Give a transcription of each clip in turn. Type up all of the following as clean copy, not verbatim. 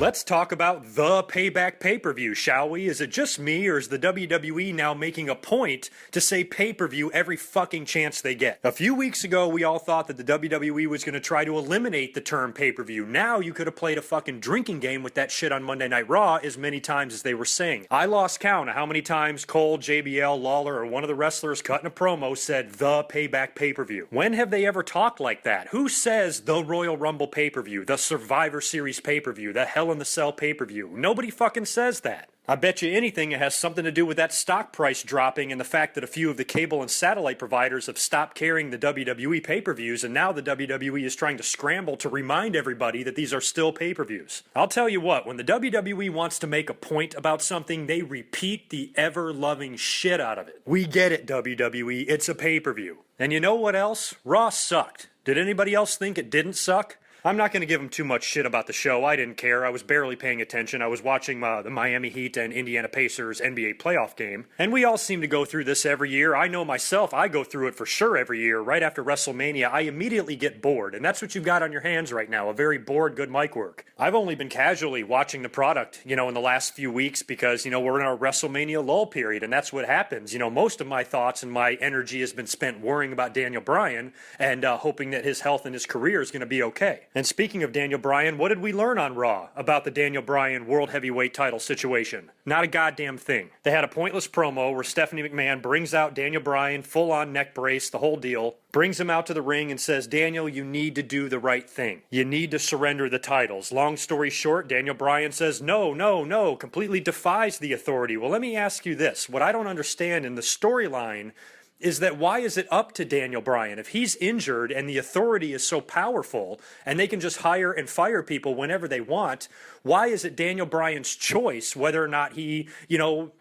Let's talk about the PayBack pay-per-view, shall we? Is it just me, or is the WWE now making a point to say pay-per-view every fucking chance they get? A few weeks ago, we all thought that the WWE was going to try to eliminate the term pay-per-view. Now you could have played a fucking drinking game with that shit on Monday Night Raw as many times as they were saying. I lost count of how many times Cole, JBL, Lawler, or one of the wrestlers cutting a promo said the PayBack pay-per-view. When have they ever talked like that? Who says the Royal Rumble pay-per-view, the Survivor Series pay-per-view, the Hell in the Cell pay-per-view? Nobody fucking says that. I bet you anything it has something to do with that stock price dropping and the fact that a few of the cable and satellite providers have stopped carrying the WWE pay-per-views, and now the WWE is trying to scramble to remind everybody that these are still pay-per-views. I'll tell you what, when the WWE wants to make a point about something, they repeat the ever-loving shit out of it. We get it, WWE, it's a pay-per-view. And you know what else? Raw sucked. Did anybody else think it didn't suck? I'm not going to give them too much shit about the show. I didn't care. I was barely paying attention. I was watching the Miami Heat and Indiana Pacers NBA playoff game. And we all seem to go through this every year. I know myself, I go through it for sure every year. Right after WrestleMania, I immediately get bored. And that's what you've got on your hands right now, a very bored good mic work. I've only been casually watching the product, in the last few weeks because, we're in our WrestleMania lull period. And that's what happens. Most of my thoughts and my energy has been spent worrying about Daniel Bryan and hoping that his health and his career is going to be okay. And speaking of Daniel Bryan, what did we learn on Raw about the Daniel Bryan World Heavyweight title situation? Not a goddamn thing. They had a pointless promo where Stephanie McMahon brings out Daniel Bryan, full-on neck brace, the whole deal, brings him out to the ring and says, Daniel, you need to do the right thing. You need to surrender the titles. Long story short, Daniel Bryan says, no, completely defies the authority. Well, let me ask you this. What I don't understand in the storyline is that why is it up to Daniel Bryan? If he's injured and the authority is so powerful and they can just hire and fire people whenever they want, why is it Daniel Bryan's choice whether or not he,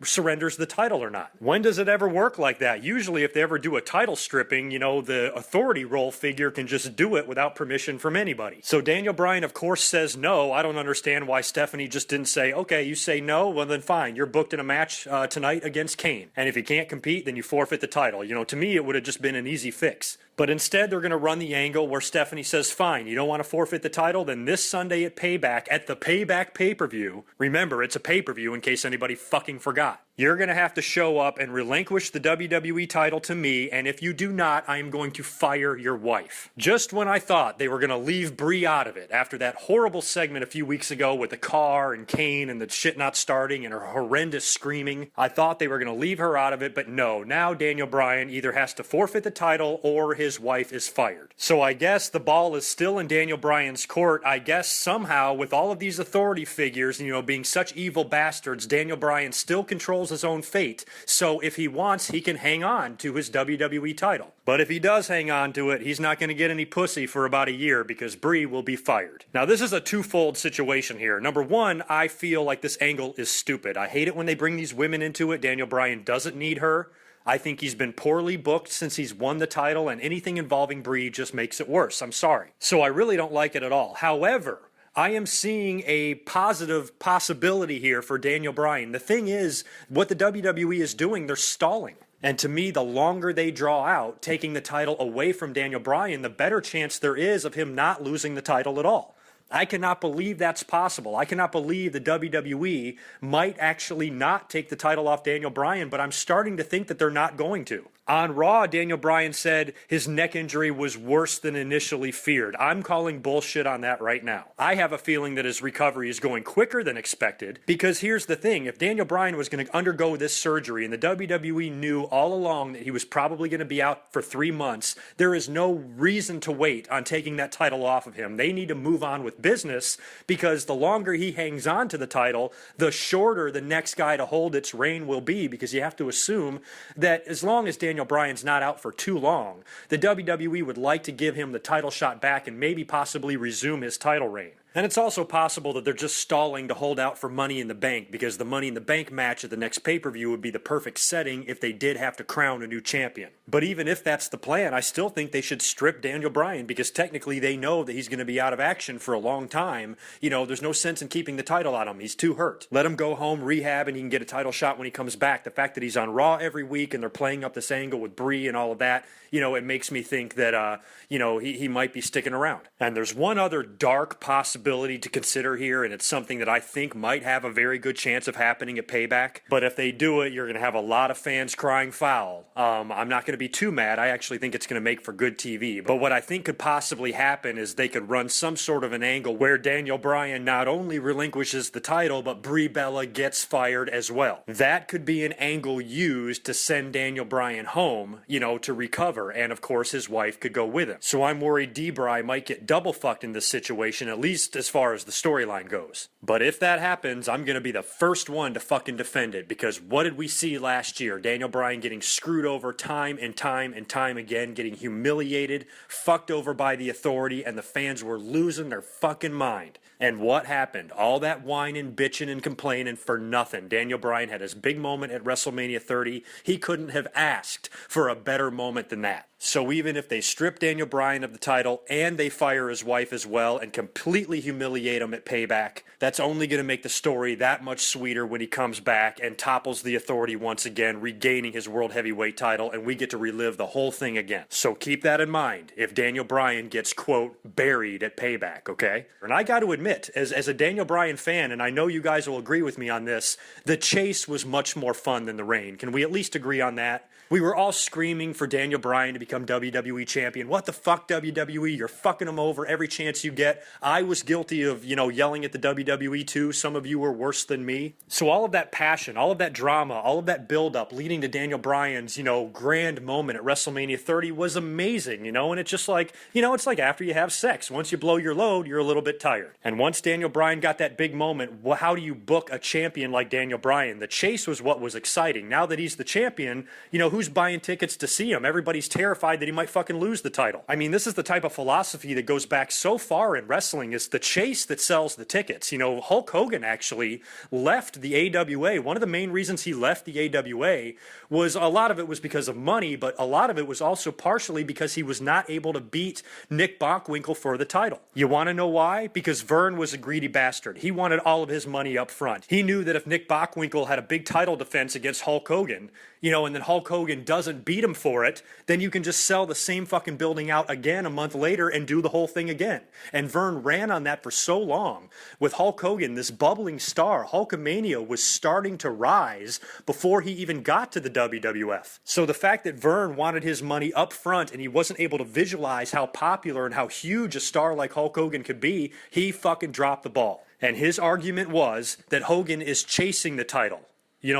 surrenders the title or not? When does it ever work like that? Usually if they ever do a title stripping, the authority role figure can just do it without permission from anybody. So Daniel Bryan, of course, says no. I don't understand why Stephanie just didn't say, okay, you say no, well then fine, you're booked in a match tonight against Kane. And if you can't compete, then you forfeit the title. To me, it would have just been an easy fix. But instead, they're going to run the angle where Stephanie says, fine, you don't want to forfeit the title? Then this Sunday at PayBack, at the PayBack pay-per-view, remember, it's a pay-per-view in case anybody fucking forgot. You're going to have to show up and relinquish the WWE title to me, and if you do not, I am going to fire your wife. Just when I thought they were going to leave Brie out of it, after that horrible segment a few weeks ago with the car and Kane and the shit not starting and her horrendous screaming, I thought they were going to leave her out of it, but no, now Daniel Bryan either has to forfeit the title or his wife is fired. So I guess the ball is still in Daniel Bryan's court. I guess somehow with all of these authority figures, being such evil bastards, Daniel Bryan still controls his own fate. So if he wants, he can hang on to his WWE title. But if he does hang on to it, he's not going to get any pussy for about a year because Brie will be fired. Now this is a twofold situation here. Number one, I feel like this angle is stupid. I hate it when they bring these women into it. Daniel Bryan doesn't need her. I think he's been poorly booked since he's won the title, and anything involving Brie just makes it worse. I'm sorry. So I really don't like it at all. However, I am seeing a positive possibility here for Daniel Bryan. The thing is, what the WWE is doing, they're stalling. And to me, the longer they draw out, taking the title away from Daniel Bryan, the better chance there is of him not losing the title at all. I cannot believe that's possible. I cannot believe the WWE might actually not take the title off Daniel Bryan, but I'm starting to think that they're not going to. On Raw, Daniel Bryan said his neck injury was worse than initially feared. I'm calling bullshit on that right now. I have a feeling that his recovery is going quicker than expected because here's the thing. If Daniel Bryan was going to undergo this surgery and the WWE knew all along that he was probably going to be out for 3 months, there is no reason to wait on taking that title off of him. They need to move on with business because the longer he hangs on to the title, the shorter the next guy to hold its reign will be because you have to assume that as long as Daniel Bryan's not out for too long, the WWE would like to give him the title shot back and maybe possibly resume his title reign. And it's also possible that they're just stalling to hold out for Money in the Bank because the Money in the Bank match at the next pay-per-view would be the perfect setting if they did have to crown a new champion. But even if that's the plan, I still think they should strip Daniel Bryan because technically they know that he's going to be out of action for a long time. There's no sense in keeping the title on him. He's too hurt. Let him go home, rehab, and he can get a title shot when he comes back. The fact that he's on Raw every week and they're playing up this angle with Brie and all of that, it makes me think that, he might be sticking around. And there's one other dark possibility possibility to consider here, and it's something that I think might have a very good chance of happening at Payback. But if they do it, you're going to have a lot of fans crying foul. I'm not going to be too mad. I actually think it's going to make for good TV. But what I think could possibly happen is they could run some sort of an angle where Daniel Bryan not only relinquishes the title, but Brie Bella gets fired as well. That could be an angle used to send Daniel Bryan home, to recover. And of course, his wife could go with him. So I'm worried D-Bry might get double fucked in this situation, at least as far as the storyline goes. But if that happens, I'm going to be the first one to fucking defend it, because what did we see last year? Daniel Bryan getting screwed over time and time and time again, getting humiliated, fucked over by the authority, and the fans were losing their fucking mind. And what happened? All that whining, bitching, and complaining for nothing. Daniel Bryan had his big moment at WrestleMania 30. He couldn't have asked for a better moment than that. So even if they strip Daniel Bryan of the title and they fire his wife as well and completely humiliate him at Payback, that's only going to make the story that much sweeter when he comes back and topples the authority once again, regaining his World Heavyweight title, and we get to relive the whole thing again. So keep that in mind if Daniel Bryan gets, quote, buried at Payback, okay? And I got to admit, as a Daniel Bryan fan, and I know you guys will agree with me on this, the chase was much more fun than the reign. Can we at least agree on that? We were all screaming for Daniel Bryan to become WWE champion. What the fuck, WWE? You're fucking him over every chance you get. I was guilty of, yelling at the WWE too. Some of you were worse than me. So all of that passion, all of that drama, all of that buildup leading to Daniel Bryan's, grand moment at WrestleMania 30 was amazing, and it's just like, it's like after you have sex. Once you blow your load, you're a little bit tired. And once Daniel Bryan got that big moment, well, how do you book a champion like Daniel Bryan? The chase was what was exciting. Now that he's the champion, who's buying tickets to see him? Everybody's terrified that he might fucking lose the title. I mean, this is the type of philosophy that goes back so far in wrestling. It's the chase that sells the tickets. Hulk Hogan actually left the AWA. One of the main reasons he left the AWA was, a lot of it was because of money, but a lot of it was also partially because he was not able to beat Nick Bockwinkel for the title. You want to know why? Because Vern was a greedy bastard. He wanted all of his money up front. He knew that if Nick Bockwinkel had a big title defense against Hulk Hogan, and then Hulk Hogan doesn't beat him for it, then you can just sell the same fucking building out again a month later and do the whole thing again. And Vern ran on that for so long. With Hulk Hogan, this bubbling star, Hulkamania was starting to rise before he even got to the WWF. So the fact that Vern wanted his money up front and he wasn't able to visualize how popular and how huge a star like Hulk Hogan could be, he fucking dropped the ball. And his argument was that Hogan is chasing the title.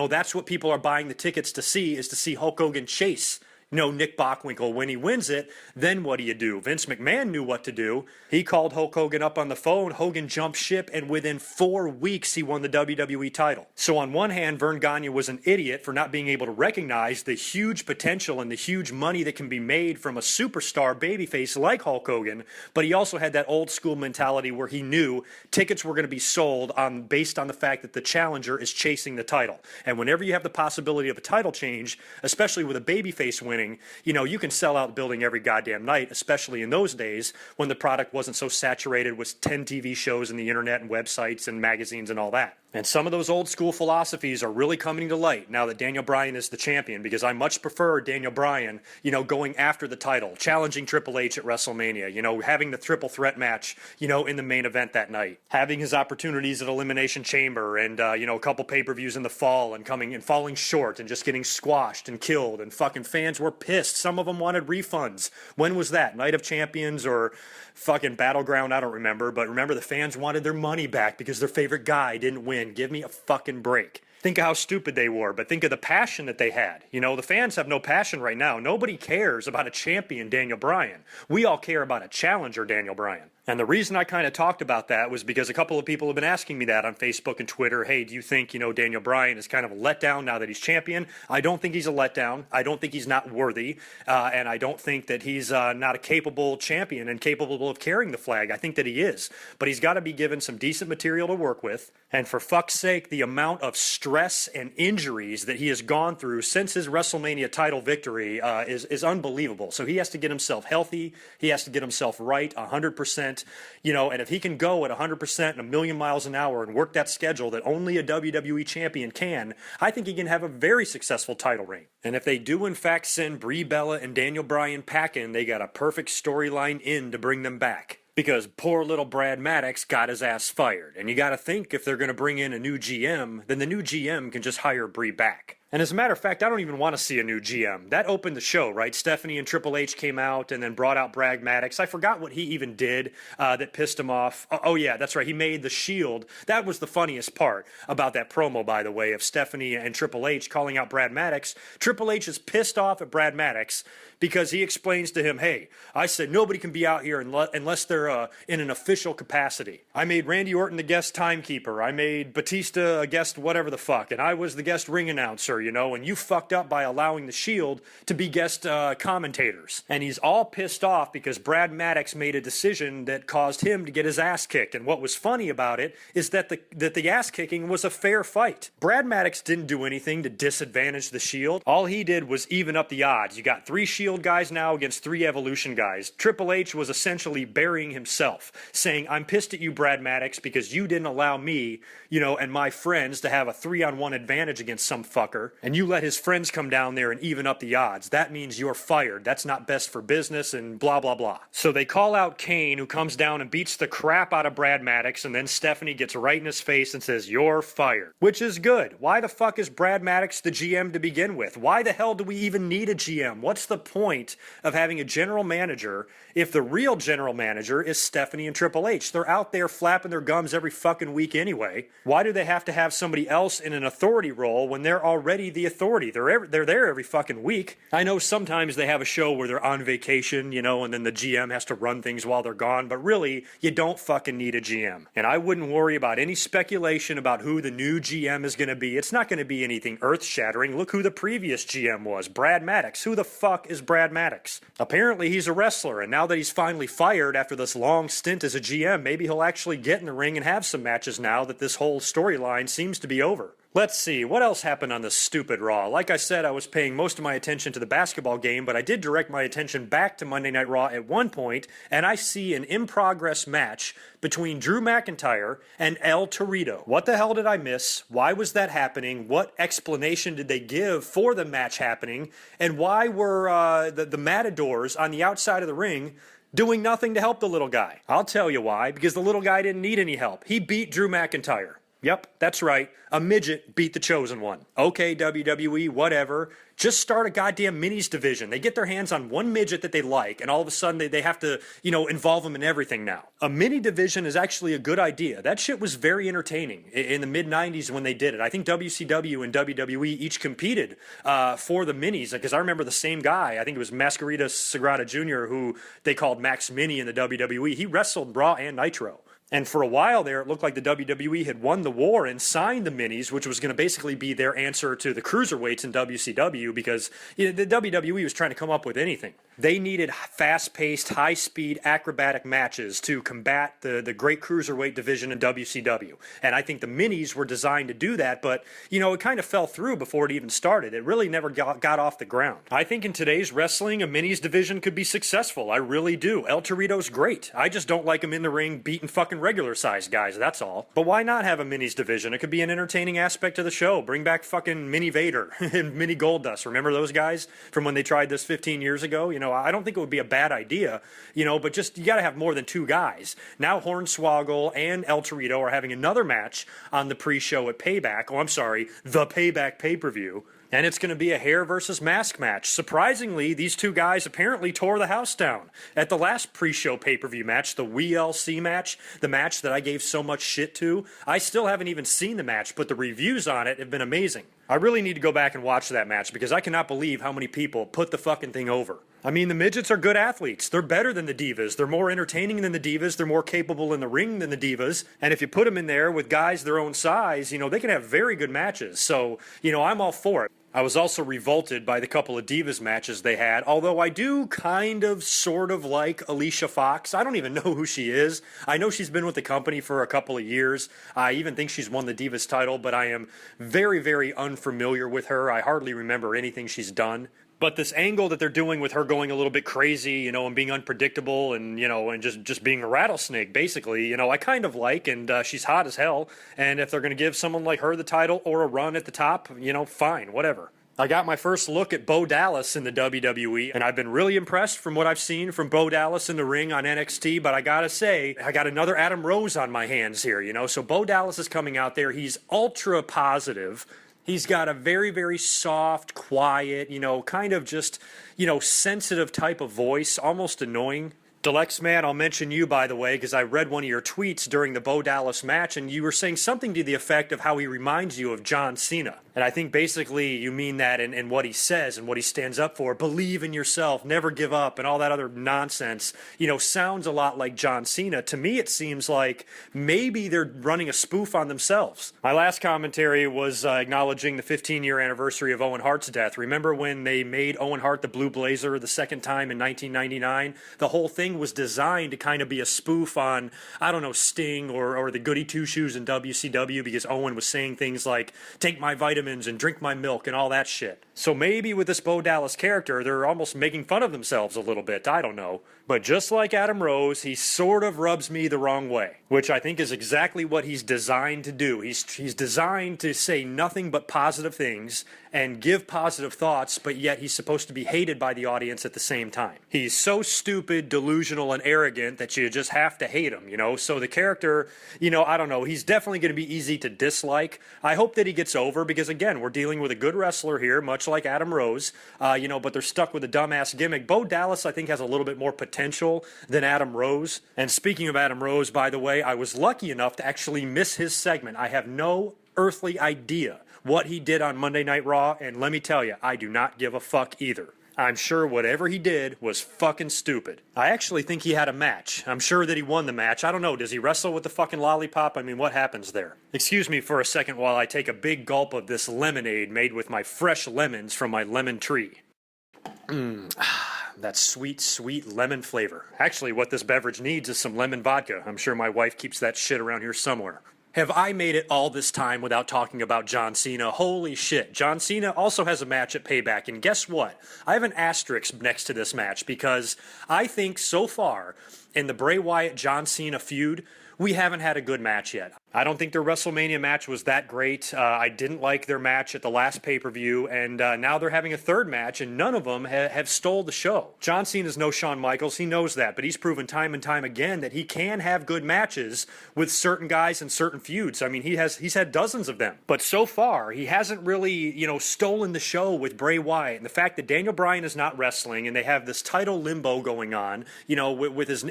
That's what people are buying the tickets to see, is to see Hulk Hogan chase Nick Bockwinkel. When he wins it, then what do? Vince McMahon knew what to do. He called Hulk Hogan up on the phone. Hogan jumped ship, and within 4 weeks, he won the WWE title. So on one hand, Vern Gagne was an idiot for not being able to recognize the huge potential and the huge money that can be made from a superstar babyface like Hulk Hogan, but he also had that old school mentality where he knew tickets were going to be sold based on the fact that the challenger is chasing the title. And whenever you have the possibility of a title change, especially with a babyface winning, you can sell out the building every goddamn night, especially in those days when the product wasn't so saturated with 10 TV shows and the internet and websites and magazines and all that. And some of those old school philosophies are really coming to light now that Daniel Bryan is the champion, because I much prefer Daniel Bryan, going after the title, challenging Triple H at WrestleMania, having the triple threat match, in the main event that night, having his opportunities at Elimination Chamber and, a couple pay-per-views in the fall and falling short and just getting squashed and killed, and fucking fans were pissed. Some of them wanted refunds. When was that? Night of Champions or fucking Battleground? I don't remember, but remember, the fans wanted their money back because their favorite guy didn't win. Give me a fucking break. Think of how stupid they were, but think of the passion that they had. The fans have no passion right now. Nobody cares about a champion, Daniel Bryan. We all care about a challenger, Daniel Bryan. And the reason I kind of talked about that was because a couple of people have been asking me that on Facebook and Twitter. Hey, do you think, Daniel Bryan is kind of a letdown now that he's champion? I don't think he's a letdown. I don't think he's not worthy. And I don't think that he's not a capable champion and capable of carrying the flag. I think that he is. But he's got to be given some decent material to work with. And for fuck's sake, the amount of stress and injuries that he has gone through since his WrestleMania title victory is unbelievable. So he has to get himself healthy. He has to get himself right 100%. And if he can go at 100% and a million miles an hour and work that schedule that only a WWE champion can, I think he can have a very successful title reign. And if they do in fact send Brie Bella and Daniel Bryan packing, they got a perfect storyline in to bring them back. because poor little Brad Maddox got his ass fired. And you gotta think, if they're gonna bring in a new GM, then the new GM can just hire back. And as a matter of fact, I don't even want to see a new GM. That opened the show, right? Stephanie and Triple H came out and then brought out Brad Maddox. I forgot what he even did that pissed him off. Oh, yeah, that's right. He made the Shield. That was the funniest part about that promo, by the way, of Stephanie and Triple H calling out Brad Maddox. Triple H is pissed off at Brad Maddox because he explains to him, hey, I said nobody can be out here unless they're in an official capacity. I made Randy Orton the guest timekeeper. I made Batista a guest whatever the fuck, and I was the guest ring announcer, and you fucked up by allowing the Shield to be guest commentators. And he's all pissed off because Brad Maddox made a decision that caused him to get his ass kicked. And what was funny about it is that the ass kicking was a fair fight. Brad Maddox didn't do anything to disadvantage the Shield. All he did was even up the odds. You got 3 Shield guys now against 3 Evolution guys. Triple H was essentially burying himself, saying, I'm pissed at you, Brad Maddox, because you didn't allow me, and my friends to have a 3-on-1 advantage against some fucker. And you let his friends come down there and even up the odds. That means you're fired. That's not best for business and blah, blah, blah. So they call out Kane, who comes down and beats the crap out of Brad Maddox, and then Stephanie gets right in his face and says, you're fired. Which is good. Why the fuck is Brad Maddox the GM to begin with? Why the hell do we even need a GM? What's the point of having a general manager if the real general manager is Stephanie and Triple H? They're out there flapping their gums every fucking week anyway. Why do they have to have somebody else in an authority role when they're already the authority? They're there every fucking week. I know sometimes they have a show where they're on vacation, and then the GM has to run things while they're gone, but really, you don't fucking need a GM. And I wouldn't worry about any speculation about who the new GM is going to be. It's not going to be anything earth-shattering. Look who the previous GM was, Brad Maddox. Who the fuck is Brad Maddox? Apparently, he's a wrestler, and now that he's finally fired after this long stint as a GM, maybe he'll actually get in the ring and have some matches now that this whole storyline seems to be over. Let's see, what else happened on this stupid Raw? Like I said, I was paying most of my attention to the basketball game, but I did direct my attention back to Monday Night Raw at one point, and I see an in-progress match between Drew McIntyre and El Torito. What the hell did I miss? Why was that happening? What explanation did they give for the match happening? And why were the Matadors on the outside of the ring doing nothing to help the little guy? I'll tell you why, because the little guy didn't need any help. He beat Drew McIntyre. Yep, that's right. A midget beat the chosen one. Okay, WWE, whatever. Just start a goddamn minis division. They get their hands on one midget that they like, and all of a sudden they have to, involve them in everything now. A mini division is actually a good idea. That shit was very entertaining in the mid-90s when they did it. I think WCW and WWE each competed for the minis, because I remember the same guy, I think it was Mascarita Sagrada Jr., who they called Max Mini in the WWE. He wrestled Raw and Nitro. And for a while there, it looked like the WWE had won the war and signed the minis, which was going to basically be their answer to the cruiserweights in WCW, because the WWE was trying to come up with anything. They needed fast-paced, high-speed, acrobatic matches to combat the great cruiserweight division in WCW. And I think the minis were designed to do that, but, it kind of fell through before it even started. It really never got off the ground. I think in today's wrestling, a minis division could be successful. I really do. El Torito's great. I just don't like him in the ring beating fucking regular-sized guys, that's all. But why not have a minis division? It could be an entertaining aspect of the show. Bring back fucking Mini Vader and Mini Goldust. Remember those guys from when they tried this 15 years ago? I don't think it would be a bad idea, but just, you got to have more than 2 guys. Now Hornswoggle and El Torito are having another match on the pre-show at PayBack. Oh, I'm sorry, the PayBack pay-per-view. And it's going to be a hair versus mask match. Surprisingly, these 2 guys apparently tore the house down. At the last pre-show pay-per-view match, the WeLC match, the match that I gave so much shit to, I still haven't even seen the match, but the reviews on it have been amazing. I really need to go back and watch that match because I cannot believe how many people put the fucking thing over. I mean, the midgets are good athletes. They're better than the divas. They're more entertaining than the divas. They're more capable in the ring than the divas. And if you put them in there with guys their own size, they can have very good matches. So, I'm all for it. I was also revolted by the couple of Divas matches they had, although I do kind of sort of like Alicia Fox. I don't even know who she is. I know she's been with the company for a couple of years. I even think she's won the Divas title, but I am very, very unfamiliar with her. I hardly remember anything she's done. But this angle that they're doing with her going a little bit crazy, and being unpredictable and, and just being a rattlesnake, basically, I kind of like, and she's hot as hell. And if they're going to give someone like her the title or a run at the top, fine, whatever. I got my first look at Bo Dallas in the WWE, and I've been really impressed from what I've seen from Bo Dallas in the ring on NXT, but I gotta say, I got another Adam Rose on my hands here, you know? So Bo Dallas is coming out there. He's ultra positive. He's got a very, very soft, quiet, you know, kind of just, you know, sensitive type of voice, almost annoying. Deluxe Man, I'll mention you, by the way, because I read one of your tweets during the Bo Dallas match, and you were saying something to the effect of how he reminds you of John Cena. And I think basically you mean that in what he says and what he stands up for. Believe in yourself, never give up, and all that other nonsense, you know, sounds a lot like John Cena. To me, it seems like maybe they're running a spoof on themselves. My last commentary was acknowledging the 15-year anniversary of Owen Hart's death. Remember when they made Owen Hart the Blue Blazer the second time in 1999? The whole thing was designed to kind of be a spoof on, I don't know, Sting or the Goody Two-Shoes in WCW, because Owen was saying things like, take my vitamins and drink my milk and all that shit. So maybe with this Bo Dallas character, they're almost making fun of themselves a little bit. I don't know. But just like Adam Rose, he sort of rubs me the wrong way, which I think is exactly what he's designed to do. He's designed to say nothing but positive things and give positive thoughts, but yet he's supposed to be hated by the audience at the same time. He's so stupid, delusional, and arrogant that you just have to hate him, you know? So the character, you know, I don't know, he's definitely going to be easy to dislike. I hope that he gets over, because again, we're dealing with a good wrestler here, much like Adam Rose, you know, but they're stuck with a dumbass gimmick. Bo Dallas, I think, has a little bit more potential than Adam Rose. And speaking of Adam Rose, by the way, I was lucky enough to actually miss his segment. I have no earthly idea what he did on Monday Night Raw, and let me tell you, I do not give a fuck either. I'm sure whatever he did was fucking stupid. I actually think he had a match. I'm sure that he won the match. I don't know, does he wrestle with the fucking lollipop? I mean, what happens there? Excuse me for a second while I take a big gulp of this lemonade made with my fresh lemons from my lemon tree. That sweet, sweet lemon flavor. Actually, what this beverage needs is some lemon vodka. I'm sure my wife keeps that shit around here somewhere. Have I made it all this time without talking about John Cena? Holy shit. John Cena also has a match at PayBack, and guess what? I have an asterisk next to this match, because I think so far in the Bray Wyatt-John Cena feud, we haven't had a good match yet. I don't think their WrestleMania match was that great. I didn't like their match at the last pay-per-view, and now they're having a third match, and none of them have stole the show. John Cena's no Shawn Michaels, he knows that, but he's proven time and time again that he can have good matches with certain guys in certain feuds. I mean, he's had dozens of them. But so far, he hasn't really, you know, stolen the show with Bray Wyatt. And the fact that Daniel Bryan is not wrestling, and they have this title limbo going on, you know, with his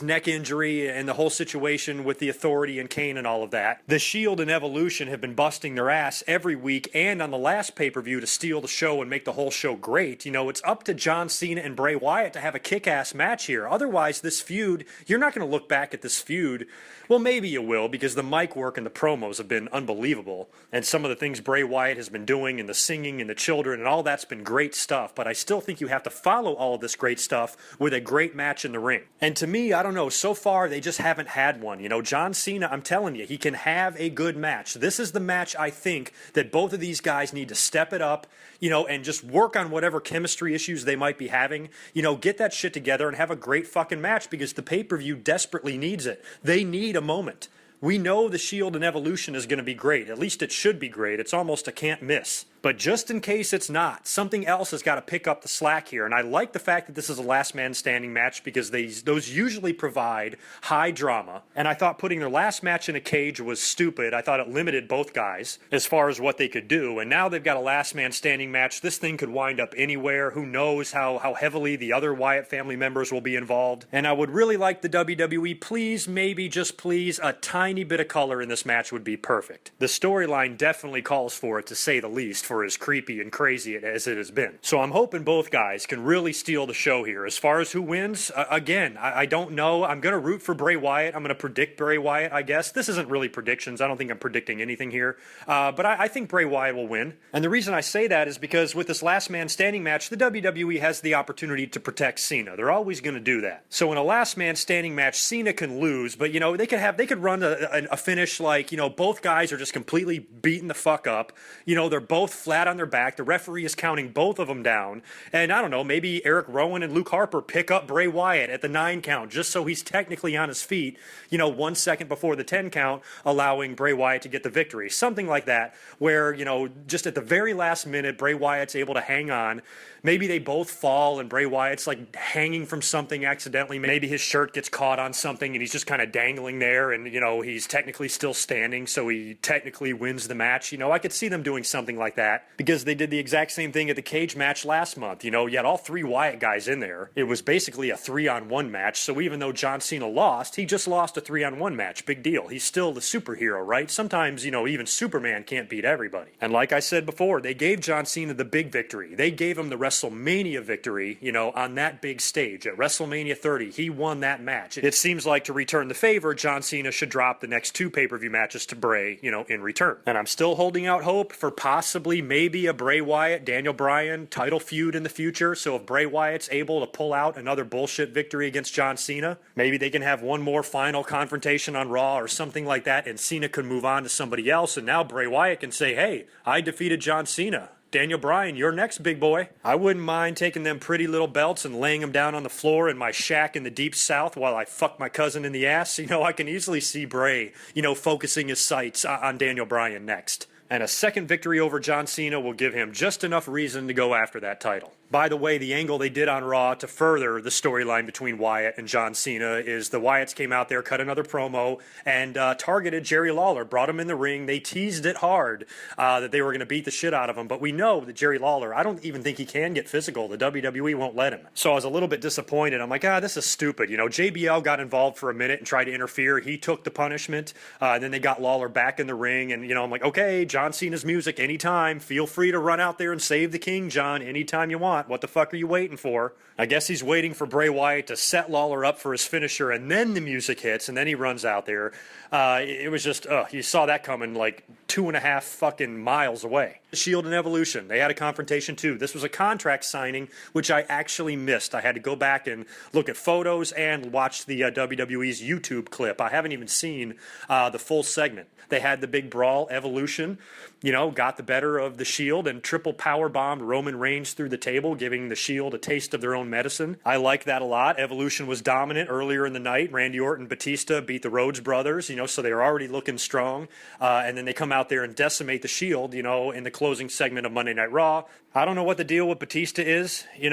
neck injury and the whole situation with the Authority and Kane and all of that. The Shield and Evolution have been busting their ass every week and on the last pay-per-view to steal the show and make the whole show great. You know, it's up to John Cena and Bray Wyatt to have a kick-ass match here. Otherwise, this feud, you're not going to look back at this feud. Well, maybe you will, because the mic work and the promos have been unbelievable. And some of the things Bray Wyatt has been doing, and the singing and the children and all that's been great stuff. But I still think you have to follow all of this great stuff with a great match in the ring. And to me, I don't know, so far they just haven't had one. You know, John Cena, I'm telling you, he can have a good match. This is the match I think that both of these guys need to step it up, you know, and just work on whatever chemistry issues they might be having. You know, get that shit together and have a great fucking match, because the pay-per-view desperately needs it. They need a moment. We know the Shield and Evolution is going to be great. At least it should be great. It's almost a can't miss. But just in case it's not, something else has got to pick up the slack here. And I like the fact that this is a last man standing match, because those usually provide high drama. And I thought putting their last match in a cage was stupid. I thought it limited both guys as far as what they could do. And now they've got a last man standing match. This thing could wind up anywhere. Who knows how heavily the other Wyatt family members will be involved. And I would really like the WWE, please, maybe just please, a tiny bit of color in this match would be perfect. The storyline definitely calls for it, to say the least, for as creepy and crazy as it has been. So I'm hoping both guys can really steal the show here. As far as who wins, again, I don't know. I'm going to root for Bray Wyatt. I'm going to predict Bray Wyatt, I guess. This isn't really predictions. I don't think I'm predicting anything here. But I think Bray Wyatt will win. And the reason I say that is because with this last man standing match, the WWE has the opportunity to protect Cena. They're always going to do that. So in a last man standing match, Cena can lose, but you know, they could run a finish like, you know, both guys are just completely beating the fuck up. You know, they're both flat on their back. The referee is counting both of them down. And I don't know, maybe Eric Rowan and Luke Harper pick up Bray Wyatt at the 9 count just so he's technically on his feet, 1 second before the 10 count, allowing Bray Wyatt to get the victory. Something like that, where, just at the very last minute, Bray Wyatt's able to hang on. Maybe they both fall and Bray Wyatt's like hanging from something accidentally. Maybe his shirt gets caught on something and he's just kind of dangling there and, he's technically still standing, so he technically wins the match. I could see them doing something like that because they did the exact same thing at the cage match last month. You had all 3 Wyatt guys in there. It was basically a 3-on-1 match, so even though John Cena lost, he just lost a 3-on-1 match. Big deal. He's still the superhero, right? Sometimes, even Superman can't beat everybody. And like I said before, they gave John Cena the big victory. They gave him the WrestleMania victory, on that big stage. At WrestleMania 30, he won that match. It seems like to return the favor, John Cena should drop the next 2 pay-per-view matches to Bray, in return. And I'm still holding out hope for possibly maybe a Bray Wyatt, Daniel Bryan title feud in the future. So if Bray Wyatt's able to pull out another bullshit victory against John Cena, maybe they can have one more final confrontation on Raw or something like that, and Cena could move on to somebody else, and now Bray Wyatt can say, hey, I defeated John Cena. Daniel Bryan, you're next, big boy. I wouldn't mind taking them pretty little belts and laying them down on the floor in my shack in the deep south while I fuck my cousin in the ass. I can easily see Bray, focusing his sights on Daniel Bryan next. And a second victory over John Cena will give him just enough reason to go after that title. By the way, the angle they did on Raw to further the storyline between Wyatt and John Cena is the Wyatts came out there, cut another promo, and targeted Jerry Lawler, brought him in the ring. They teased it hard that they were going to beat the shit out of him, but we know that Jerry Lawler, I don't even think he can get physical. The WWE won't let him. So I was a little bit disappointed. I'm like, this is stupid. JBL got involved for a minute and tried to interfere. He took the punishment, and then they got Lawler back in the ring, and, I'm like, okay, John Cena's music anytime. Feel free to run out there and save the king, John, anytime you want. What the fuck are you waiting for? I guess he's waiting for Bray Wyatt to set Lawler up for his finisher, and then the music hits, and then he runs out there. It was just, you saw that coming like 2.5 fucking miles away. Shield and Evolution, they had a confrontation too. This was a contract signing, which I actually missed. I had to go back and look at photos and watch the WWE's YouTube clip. I haven't even seen the full segment. They had the big brawl. Evolution, got the better of the Shield and triple powerbombed Roman Reigns through the table, giving the Shield a taste of their own medicine. I like that a lot. Evolution was dominant earlier in the night. Randy Orton, Batista beat the Rhodes brothers, so they were already looking strong. And then they come out there and decimate the Shield, in the closing segment of Monday Night Raw. I don't know what the deal with Batista is. A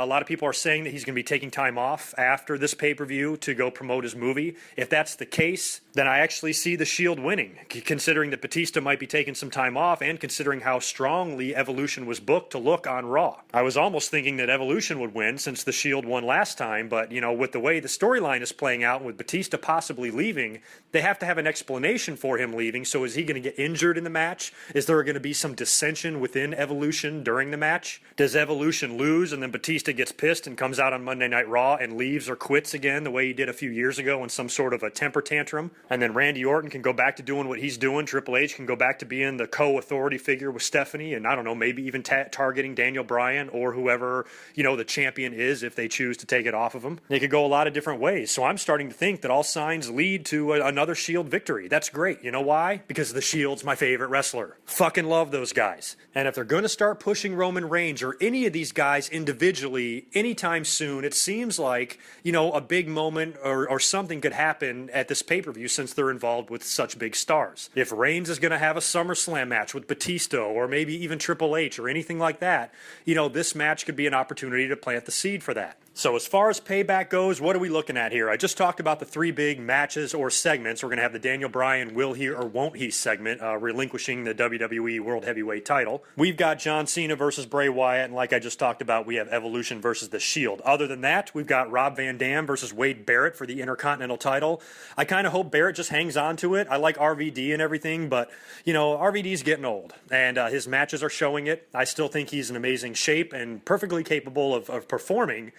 lot of people are saying that he's going to be taking time off after this pay-per-view to go promote his movie. If that's the case, then I actually see the Shield winning, considering that Batista might be taking some time off and considering how strongly Evolution was booked to look on Raw. I was almost thinking that Evolution would win since the Shield won last time, but, with the way the storyline is playing out, with Batista possibly leaving, they have to have an explanation for him leaving. So is he going to get injured in the match? Is there going to be some dissension within Evolution during the match? Does Evolution lose and then Batista gets pissed and comes out on Monday Night Raw and leaves or quits again the way he did a few years ago in some sort of a temper tantrum? And then Randy Orton can go back to doing what he's doing. Triple H can go back to being the co-authority figure with Stephanie, and I don't know, maybe even targeting Daniel Bryan or whoever, the champion is if they choose to take it off of him. They could go a lot of different ways. So I'm starting to think that all signs lead to another Shield victory. That's great. You know why? Because the Shield's my favorite wrestler. Fucking love those guys. And if they're going to start pushing Roman Reigns or any of these guys individually anytime soon, it seems like, a big moment or something could happen at this pay-per-view since they're involved with such big stars. If Reigns is going to have a SummerSlam match with Batista or maybe even Triple H or anything like that, this match could be an opportunity to plant the seed for that. So as far as Payback goes, what are we looking at here? I just talked about the 3 big matches or segments. We're going to have the Daniel Bryan will he or won't he segment, relinquishing the WWE World Heavyweight title. We've got John Cena versus Bray Wyatt, and like I just talked about, we have Evolution versus the Shield. Other than that, we've got Rob Van Dam versus Wade Barrett for the Intercontinental title. I kind of hope Barrett just hangs on to it. I like RVD and everything, but, RVD's getting old, and his matches are showing it. I still think he's in amazing shape and perfectly capable of performing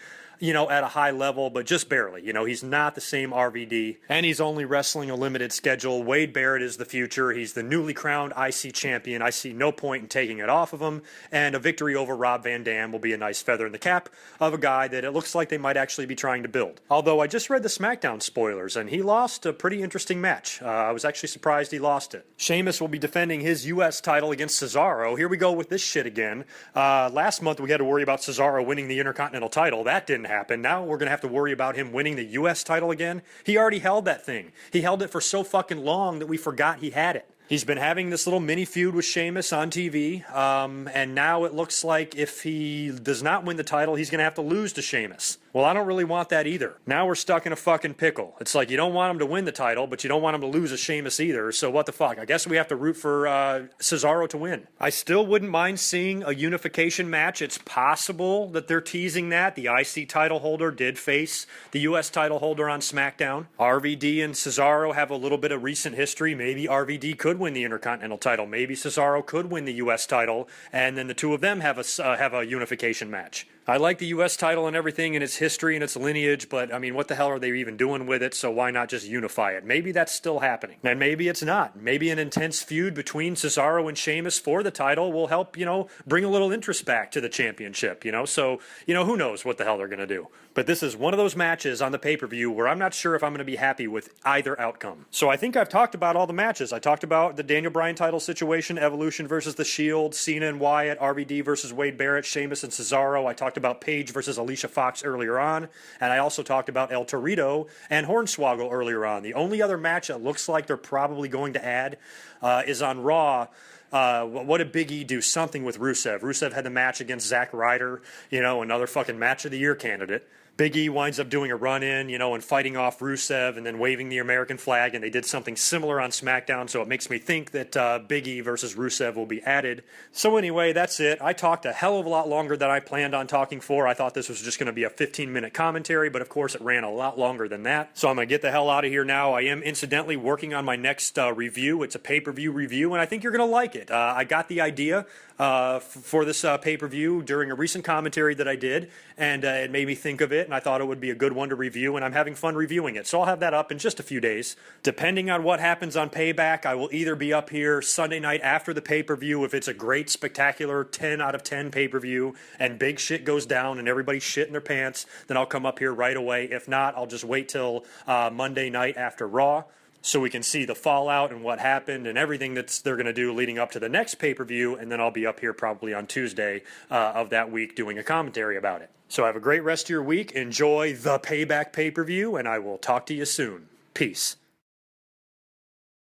at a high level, but just barely. He's not the same RVD, and he's only wrestling a limited schedule. Wade Barrett is the future. He's the newly crowned IC champion. I see no point in taking it off of him, and a victory over Rob Van Dam will be a nice feather in the cap of a guy that it looks like they might actually be trying to build. Although I just read the SmackDown spoilers, and he lost a pretty interesting match. I was actually surprised he lost it. Sheamus will be defending his U.S. title against Cesaro. Here we go with this shit again. Last month we had to worry about Cesaro winning the Intercontinental title. That didn't happen. Now we're going to have to worry about him winning the U.S. title again. He already held that thing. He held it for so fucking long that we forgot he had it. He's been having this little mini feud with Sheamus on TV, and now it looks like if he does not win the title, he's going to have to lose to Sheamus. Well, I don't really want that either. Now we're stuck in a fucking pickle. It's like you don't want him to win the title, but you don't want him to lose to Sheamus either, so what the fuck? I guess we have to root for Cesaro to win. I still wouldn't mind seeing a unification match. It's possible that they're teasing that. The IC title holder did face the U.S. title holder on SmackDown. RVD and Cesaro have a little bit of recent history. Maybe RVD could win the Intercontinental title. Maybe Cesaro could win the U.S. title, and then the two of them have a unification match. I like the U.S. title and everything and its history and its lineage, but, I mean, what the hell are they even doing with it, so why not just unify it? Maybe that's still happening. And maybe it's not. Maybe an intense feud between Cesaro and Sheamus for the title will help, bring a little interest back to the championship, So, who knows what the hell they're going to do. But this is one of those matches on the pay-per-view where I'm not sure if I'm going to be happy with either outcome. So I think I've talked about all the matches. I talked about the Daniel Bryan title situation, Evolution versus The Shield, Cena and Wyatt, RVD versus Wade Barrett, Sheamus and Cesaro. I talked about Paige versus Alicia Fox earlier on, and I also talked about El Torito and Hornswoggle earlier on. The only other match that looks like they're probably going to add is on Raw. What did Big E do? Something with Rusev. Rusev had the match against Zack Ryder, another fucking match of the year candidate. Big E winds up doing a run-in, and fighting off Rusev and then waving the American flag, and they did something similar on SmackDown, so it makes me think that Big E versus Rusev will be added. So anyway, that's it. I talked a hell of a lot longer than I planned on talking for. I thought this was just going to be a 15-minute commentary, but of course it ran a lot longer than that. So I'm going to get the hell out of here now. I am incidentally working on my next review. It's a pay-per-view review, and I think you're going to like it. I got the idea for this pay-per-view during a recent commentary that I did, and it made me think of it, and I thought it would be a good one to review, and I'm having fun reviewing it. So I'll have that up in just a few days. Depending on what happens on PayBack, I will either be up here Sunday night after the pay-per-view if it's a great, spectacular 10 out of 10 pay-per-view and big shit goes down and everybody's shit in their pants, then I'll come up here right away. If not, I'll just wait till Monday night after Raw, so we can see the fallout and what happened and everything that they're going to do leading up to the next pay-per-view, and then I'll be up here probably on Tuesday of that week doing a commentary about it. So have a great rest of your week. Enjoy the PayBack pay-per-view, and I will talk to you soon. Peace.